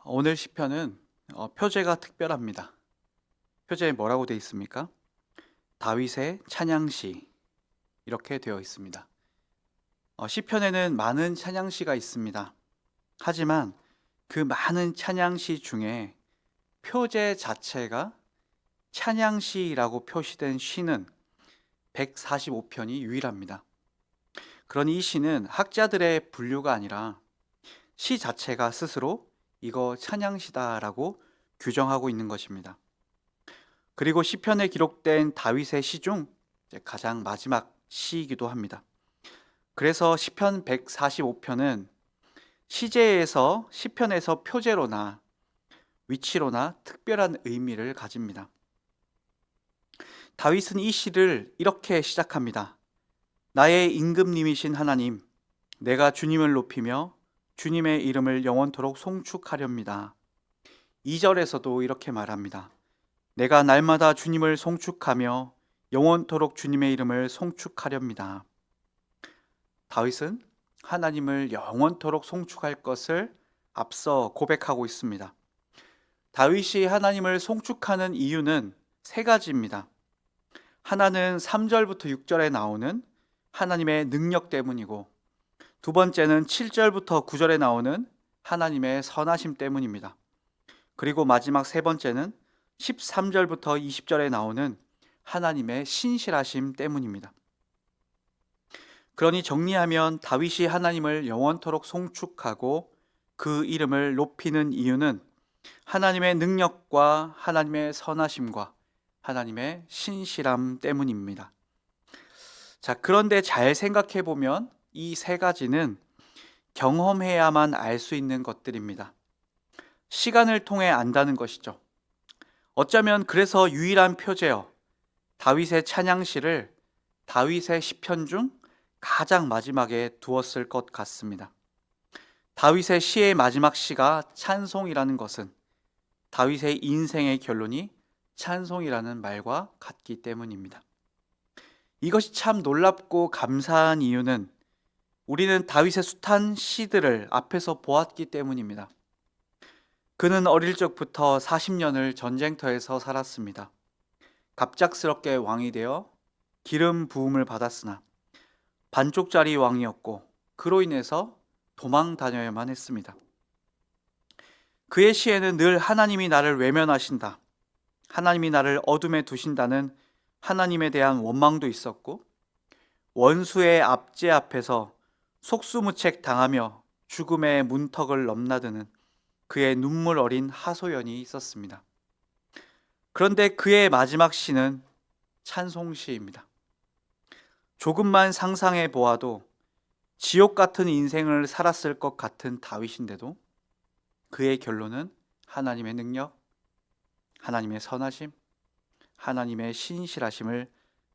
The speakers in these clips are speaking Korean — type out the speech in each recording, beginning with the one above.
오늘 시편은 표제가 특별합니다. 표제에 뭐라고 되어 있습니까? 다윗의 찬양시 이렇게 되어 있습니다. 시편에는 많은 찬양시가 있습니다. 하지만 그 많은 찬양시 중에 표제 자체가 찬양시라고 표시된 시는 145편이 유일합니다. 그러니 이 시는 학자들의 분류가 아니라 시 자체가 스스로 이거 찬양시다라고 규정하고 있는 것입니다. 그리고 시편에 기록된 다윗의 시 중 가장 마지막 시이기도 합니다. 그래서 시편 145편은 시제에서 시편에서 표제로나 위치로나 특별한 의미를 가집니다. 다윗은 이 시를 이렇게 시작합니다. 나의 임금님이신 하나님, 내가 주님을 높이며 주님의 이름을 영원토록 송축하렵니다. 2절에서도 이렇게 말합니다. 내가 날마다 주님을 송축하며 영원토록 주님의 이름을 송축하렵니다. 다윗은 하나님을 영원토록 송축할 것을 앞서 고백하고 있습니다. 다윗이 하나님을 송축하는 이유는 세 가지입니다. 하나는 3절부터 6절에 나오는 하나님의 능력 때문이고, 두 번째는 7절부터 9절에 나오는 하나님의 선하심 때문입니다. 그리고 마지막 세 번째는 13절부터 20절에 나오는 하나님의 신실하심 때문입니다. 그러니 정리하면 다윗이 하나님을 영원토록 송축하고 그 이름을 높이는 이유는 하나님의 능력과 하나님의 선하심과 하나님의 신실함 때문입니다. 자, 그런데 잘 생각해 보면 이 세 가지는 경험해야만 알 수 있는 것들입니다. 시간을 통해 안다는 것이죠. 어쩌면 그래서 유일한 표제요, 다윗의 찬양시를 다윗의 시편 중 가장 마지막에 두었을 것 같습니다. 다윗의 시의 마지막 시가 찬송이라는 것은 다윗의 인생의 결론이 찬송이라는 말과 같기 때문입니다. 이것이 참 놀랍고 감사한 이유는 우리는 다윗의 숱한 시들을 앞에서 보았기 때문입니다. 그는 어릴 적부터 40년을 전쟁터에서 살았습니다. 갑작스럽게 왕이 되어 기름 부음을 받았으나 반쪽짜리 왕이었고 그로 인해서 도망 다녀야만 했습니다. 그의 시에는 늘 하나님이 나를 외면하신다, 하나님이 나를 어둠에 두신다는 하나님에 대한 원망도 있었고, 원수의 압제 앞에서 속수무책 당하며 죽음의 문턱을 넘나드는 그의 눈물 어린 하소연이 있었습니다. 그런데 그의 마지막 시는 찬송시입니다. 조금만 상상해 보아도 지옥 같은 인생을 살았을 것 같은 다윗인데도 그의 결론은 하나님의 능력, 하나님의 선하심, 하나님의 신실하심을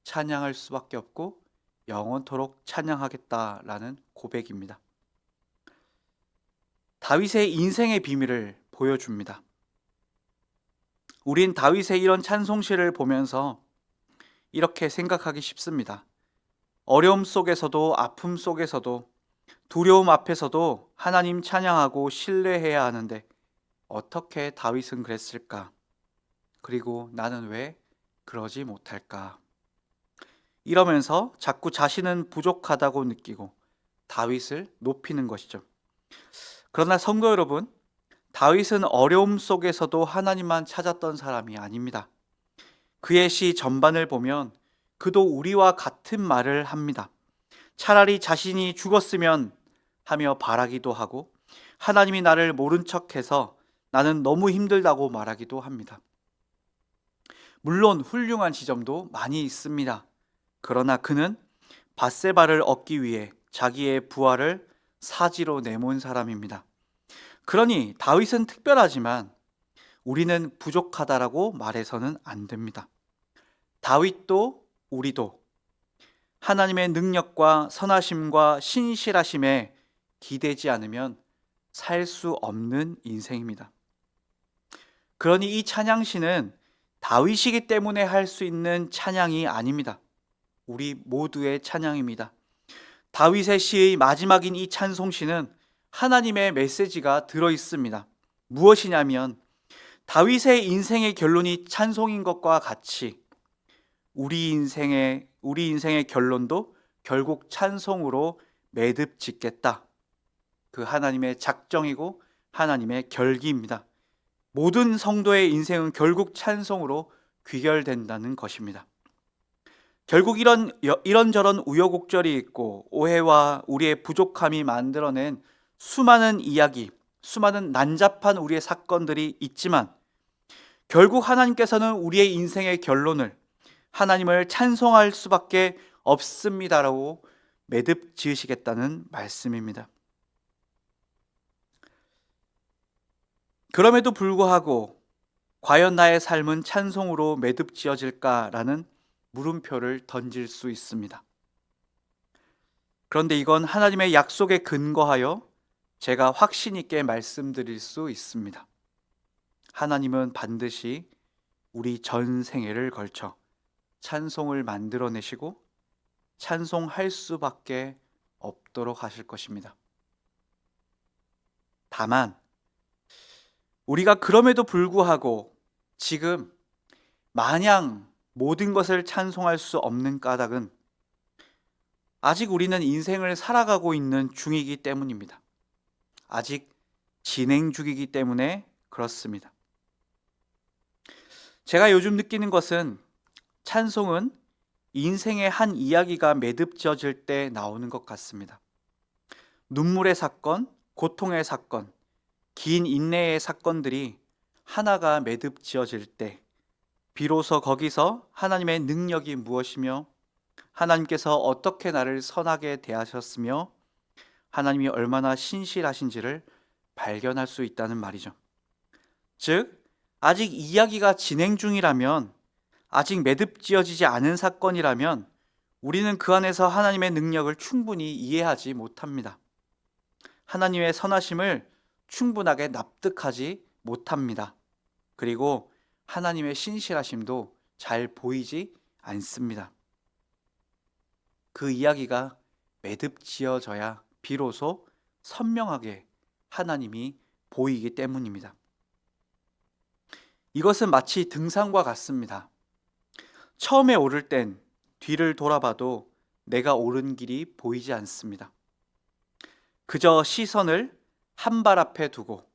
찬양할 수밖에 없고 영원토록 찬양하겠다라는 고백입니다. 다윗의 인생의 비밀을 보여줍니다. 우린 다윗의 이런 찬송시를 보면서 이렇게 생각하기 쉽습니다. 어려움 속에서도, 아픔 속에서도, 두려움 앞에서도 하나님 찬양하고 신뢰해야 하는데 어떻게 다윗은 그랬을까? 그리고 나는 왜 그러지 못할까? 이러면서 자꾸 자신은 부족하다고 느끼고 다윗을 높이는 것이죠. 그러나 성도 여러분, 다윗은 어려움 속에서도 하나님만 찾았던 사람이 아닙니다. 그의 시 전반을 보면 그도 우리와 같은 말을 합니다. 차라리 자신이 죽었으면 하며 바라기도 하고, 하나님이 나를 모른 척해서 나는 너무 힘들다고 말하기도 합니다. 물론 훌륭한 지점도 많이 있습니다. 그러나 그는 밧세바를 얻기 위해 자기의 부하를 사지로 내몬 사람입니다. 그러니 다윗은 특별하지만 우리는 부족하다라고 말해서는 안 됩니다. 다윗도 우리도 하나님의 능력과 선하심과 신실하심에 기대지 않으면 살 수 없는 인생입니다. 그러니 이 찬양시는 다윗이기 때문에 할 수 있는 찬양이 아닙니다. 우리 모두의 찬양입니다. 다윗의 시의 마지막인 이 찬송시는 하나님의 메시지가 들어 있습니다. 무엇이냐면 다윗의 인생의 결론이 찬송인 것과 같이 우리 인생의 결론도 결국 찬송으로 매듭 짓겠다. 그 하나님의 작정이고 하나님의 결기입니다. 모든 성도의 인생은 결국 찬송으로 귀결된다는 것입니다. 결국 이런저런 우여곡절이 있고 오해와 우리의 부족함이 만들어낸 수많은 이야기, 수많은 난잡한 우리의 사건들이 있지만 결국 하나님께서는 우리의 인생의 결론을 하나님을 찬송할 수밖에 없습니다라고 매듭 지으시겠다는 말씀입니다. 그럼에도 불구하고 과연 나의 삶은 찬송으로 매듭 지어질까라는 물음표를 던질 수 있습니다. 그런데 이건 하나님의 약속에 근거하여 제가 확신 있게 말씀드릴 수 있습니다. 하나님은 반드시 우리 전 생애를 걸쳐 찬송을 만들어내시고 찬송할 수밖에 없도록 하실 것입니다. 다만 우리가 그럼에도 불구하고 지금 마냥 모든 것을 찬송할 수 없는 까닭은 아직 우리는 인생을 살아가고 있는 중이기 때문입니다. 아직 진행 중이기 때문에 그렇습니다. 제가 요즘 느끼는 것은 찬송은 인생의 한 이야기가 매듭 지어질 때 나오는 것 같습니다. 눈물의 사건, 고통의 사건, 긴 인내의 사건들이 하나가 매듭 지어질 때 비로소 거기서 하나님의 능력이 무엇이며 하나님께서 어떻게 나를 선하게 대하셨으며 하나님이 얼마나 신실하신지를 발견할 수 있다는 말이죠. 즉, 아직 이야기가 진행 중이라면, 아직 매듭 지어지지 않은 사건이라면 우리는 그 안에서 하나님의 능력을 충분히 이해하지 못합니다. 하나님의 선하심을 충분하게 납득하지 못합니다. 그리고 하나님의 신실하심도 잘 보이지 않습니다. 그 이야기가 매듭 지어져야 비로소 선명하게 하나님이 보이기 때문입니다. 이것은 마치 등산과 같습니다. 처음에 오를 땐 뒤를 돌아봐도 내가 오른 길이 보이지 않습니다. 그저 시선을 한 발 앞에 두고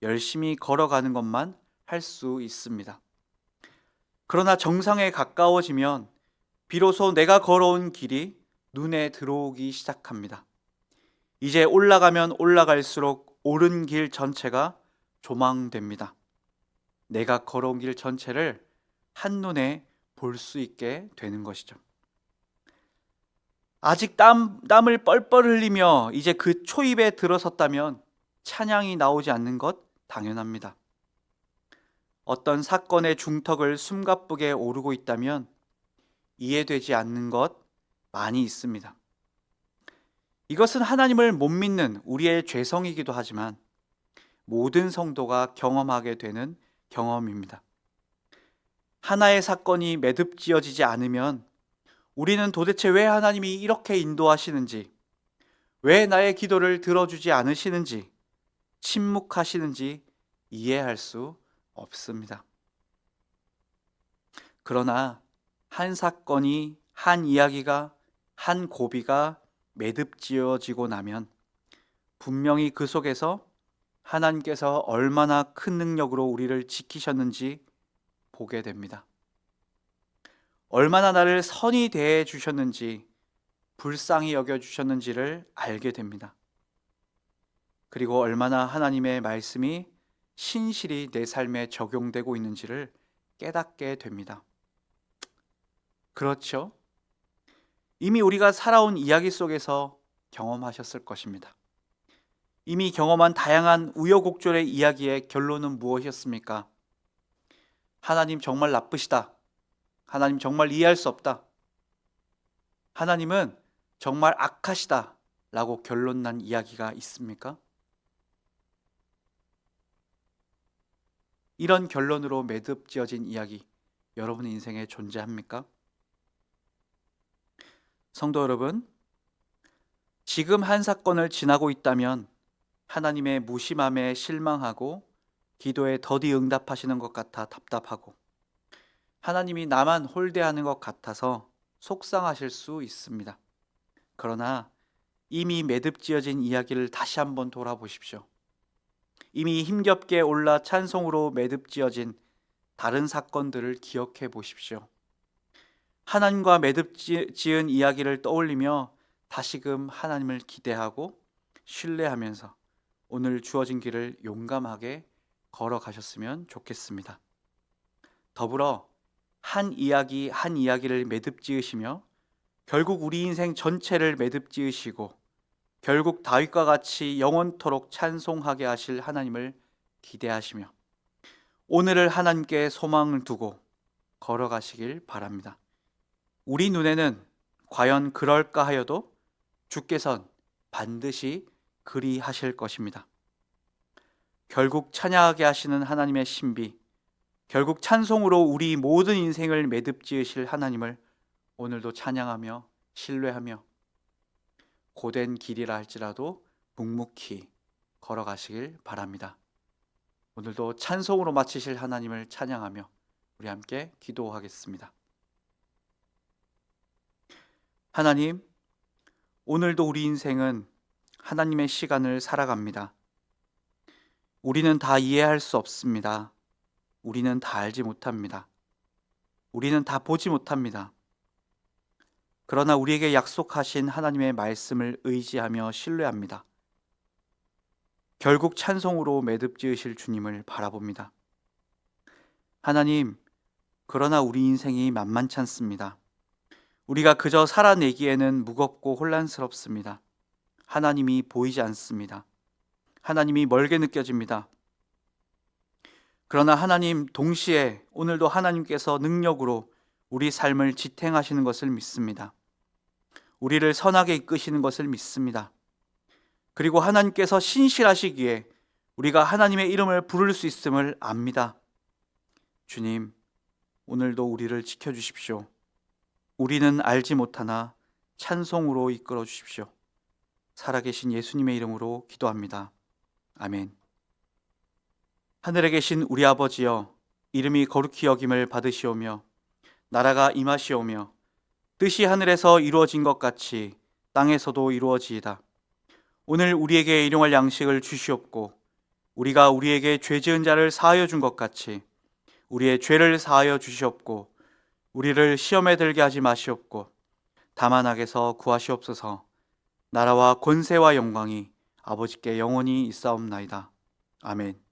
열심히 걸어가는 것만 할 수 있습니다. 그러나 정상에 가까워지면 비로소 내가 걸어온 길이 눈에 들어오기 시작합니다. 이제 올라가면 올라갈수록 오른 길 전체가 조망됩니다. 내가 걸어온 길 전체를 한눈에 볼 수 있게 되는 것이죠. 아직 땀을 뻘뻘 흘리며 이제 그 초입에 들어섰다면 찬양이 나오지 않는 것 당연합니다. 어떤 사건의 중턱을 숨가쁘게 오르고 있다면 이해되지 않는 것 많이 있습니다. 이것은 하나님을 못 믿는 우리의 죄성이기도 하지만 모든 성도가 경험하게 되는 경험입니다. 하나의 사건이 매듭 지어지지 않으면 우리는 도대체 왜 하나님이 이렇게 인도하시는지, 왜 나의 기도를 들어주지 않으시는지, 침묵하시는지 이해할 수 없습니다. 그러나 한 사건이, 한 이야기가, 한 고비가 매듭 지어지고 나면 분명히 그 속에서 하나님께서 얼마나 큰 능력으로 우리를 지키셨는지 보게 됩니다. 얼마나 나를 선히 대해 주셨는지, 불쌍히 여겨 주셨는지를 알게 됩니다. 그리고 얼마나 하나님의 말씀이 신실히 내 삶에 적용되고 있는지를 깨닫게 됩니다. 그렇죠? 이미 우리가 살아온 이야기 속에서 경험하셨을 것입니다. 이미 경험한 다양한 우여곡절의 이야기의 결론은 무엇이었습니까? 하나님 정말 나쁘시다. 하나님 정말 이해할 수 없다. 하나님은 정말 악하시다 라고 결론 난 이야기가 있습니까? 이런 결론으로 매듭 지어진 이야기 여러분의 인생에 존재합니까? 성도 여러분, 지금 한 사건을 지나고 있다면 하나님의 무심함에 실망하고 기도에 더디 응답하시는 것 같아 답답하고 하나님이 나만 홀대하는 것 같아서 속상하실 수 있습니다. 그러나 이미 매듭지어진 이야기를 다시 한번 돌아보십시오. 이미 힘겹게 올라 찬송으로 매듭지어진 다른 사건들을 기억해 보십시오. 하나님과 매듭지은 이야기를 떠올리며 다시금 하나님을 기대하고 신뢰하면서 오늘 주어진 길을 용감하게 걸어가셨으면 좋겠습니다. 더불어 한 이야기 한 이야기를 매듭지으시며 결국 우리 인생 전체를 매듭지으시고 결국 다윗과 같이 영원토록 찬송하게 하실 하나님을 기대하시며 오늘을 하나님께 소망을 두고 걸어가시길 바랍니다. 우리 눈에는 과연 그럴까 하여도 주께선 반드시 그리하실 것입니다. 결국 찬양하게 하시는 하나님의 신비, 결국 찬송으로 우리 모든 인생을 매듭지으실 하나님을 오늘도 찬양하며 신뢰하며 고된 길이라 할지라도 묵묵히 걸어가시길 바랍니다. 오늘도 찬송으로 마치실 하나님을 찬양하며 우리 함께 기도하겠습니다. 하나님, 오늘도 우리 인생은 하나님의 시간을 살아갑니다. 우리는 다 이해할 수 없습니다. 우리는 다 알지 못합니다. 우리는 다 보지 못합니다. 그러나 우리에게 약속하신 하나님의 말씀을 의지하며 신뢰합니다. 결국 찬송으로 매듭지으실 주님을 바라봅니다. 하나님, 그러나 우리 인생이 만만치 않습니다. 우리가 그저 살아내기에는 무겁고 혼란스럽습니다. 하나님이 보이지 않습니다. 하나님이 멀게 느껴집니다. 그러나 하나님, 동시에 오늘도 하나님께서 능력으로 우리 삶을 지탱하시는 것을 믿습니다. 우리를 선하게 이끄시는 것을 믿습니다. 그리고 하나님께서 신실하시기에 우리가 하나님의 이름을 부를 수 있음을 압니다. 주님, 오늘도 우리를 지켜주십시오. 우리는 알지 못하나 찬송으로 이끌어 주십시오. 살아계신 예수님의 이름으로 기도합니다. 아멘. 하늘에 계신 우리 아버지여, 이름이 거룩히 여김을 받으시오며 나라가 임하시오며 뜻이 하늘에서 이루어진 것 같이 땅에서도 이루어지이다. 오늘 우리에게 일용할 양식을 주시옵고 우리가 우리에게 죄 지은 자를 사하여 준 것 같이 우리의 죄를 사하여 주시옵고 우리를 시험에 들게 하지 마시옵고 다만 악에서 구하시옵소서. 나라와 권세와 영광이 아버지께 영원히 있사옵나이다. 아멘.